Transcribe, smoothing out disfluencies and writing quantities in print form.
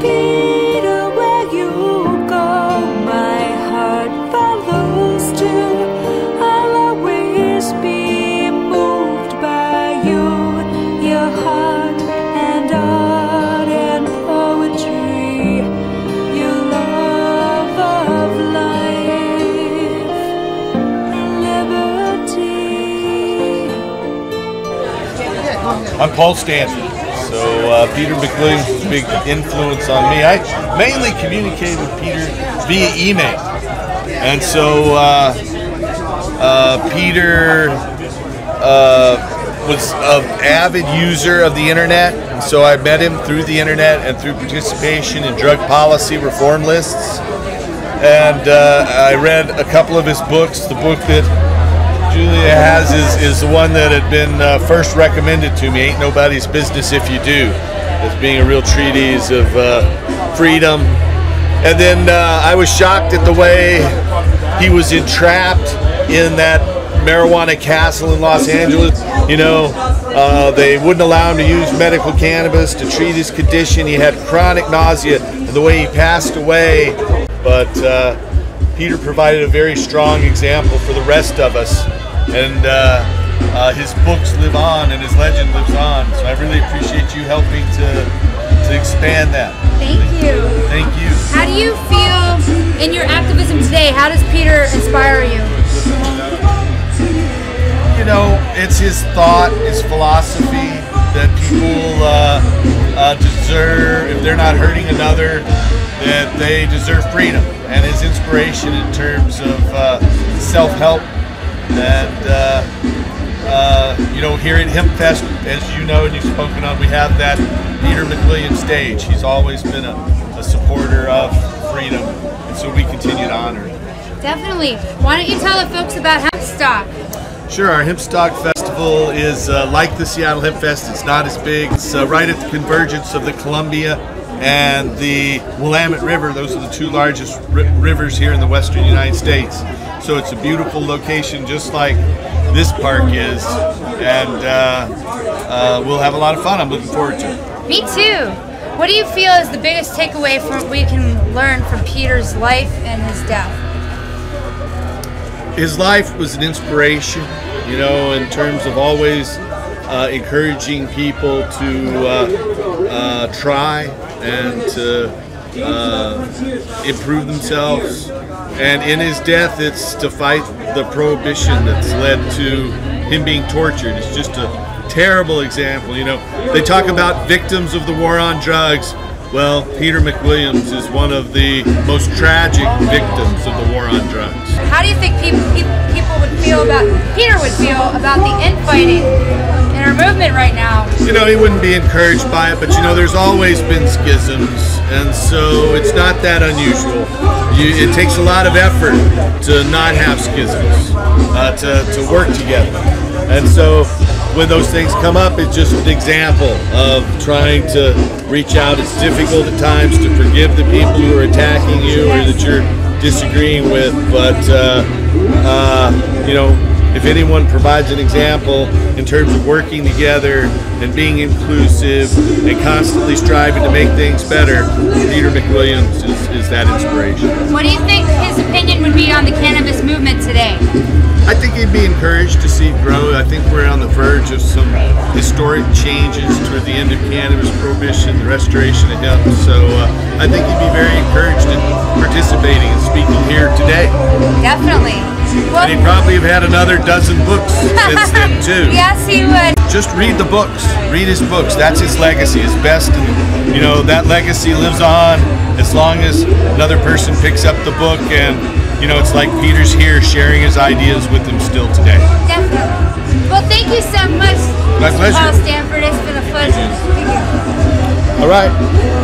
Peter, where you go, my heart follows too. I'll always be moved by you, your heart and art and poetry, your love of life and liberty. I'm Paul Stanford. So Peter McWilliams is a big influence on me. I mainly communicate with Peter via email. And so Peter was an avid user of the internet. And so I met him through the internet and through participation in drug policy reform lists. And I read a couple of his books. The book that Julia has is the one that had been first recommended to me, Ain't Nobody's Business If You Do, as being a real treatise of freedom. And then I was shocked at the way he was entrapped in that marijuana castle in Los Angeles. You know, they wouldn't allow him to use medical cannabis to treat his condition. He had chronic nausea, and the way he passed away. But Peter provided a very strong example for the rest of us. And his books live on and his legend lives on. So I really appreciate you helping to expand that. Thank you. Thank you. How do you feel in your activism today? How does Peter inspire you? You know, it's his thought, his philosophy that people deserve, if they're not hurting another, that they deserve freedom. And his inspiration in terms of self-help. And you know, here at Hempfest, as you know and you've spoken on, we have that Peter McWilliams stage. He's always been a supporter of freedom, and so we continue to honor him. Definitely. Why don't you tell the folks about Hempstock? Sure. Our Hempstock Festival is like the Seattle Hempfest. It's not as big. It's right at the convergence of the Columbia and the Willamette River. Those are the two largest rivers here in the western United States. So it's a beautiful location, just like this park is, and we'll have a lot of fun. I'm looking forward to it. Me too. What do you feel is the biggest takeaway we can learn from Peter's life and his death? His life was an inspiration, you know, in terms of always encouraging people to try and to improve themselves. And in his death, it's to fight the prohibition that's led to him being tortured. It's just a terrible example. You know, they talk about victims of the war on drugs. Well, Peter McWilliams is one of the most tragic victims of the war on drugs. How do you think Peter would feel about the infighting in our movement right now? You know, he wouldn't be encouraged by it, but you know, there's always been schisms, and so it's not that unusual. It takes a lot of effort to not have schisms, to work together. And so when those things come up, it's just an example of trying to reach out. It's difficult at times to forgive the people who are attacking you or that you're disagreeing with, but you know, if anyone provides an example in terms of working together and being inclusive and constantly striving to make things better, Peter McWilliams is that inspiration. What do you think his opinion would be on the cannabis movement today? I think he'd be encouraged to see it grow. I think we're on the verge of some historic changes toward the end of cannabis prohibition, the restoration of hemp. So I think he'd be very encouraged in participating and speaking here today. Definitely. Well, and he'd probably have had another dozen books since then too. Yes, he would. Just read the books. Read his books. That's his legacy, his best. And, you know, that legacy lives on as long as another person picks up the book, and you know, it's like Peter's here sharing his ideas with them still today. Definitely. Well, thank you so much, My pleasure. Paul Stanford. It's been a pleasure. Thank you. All right.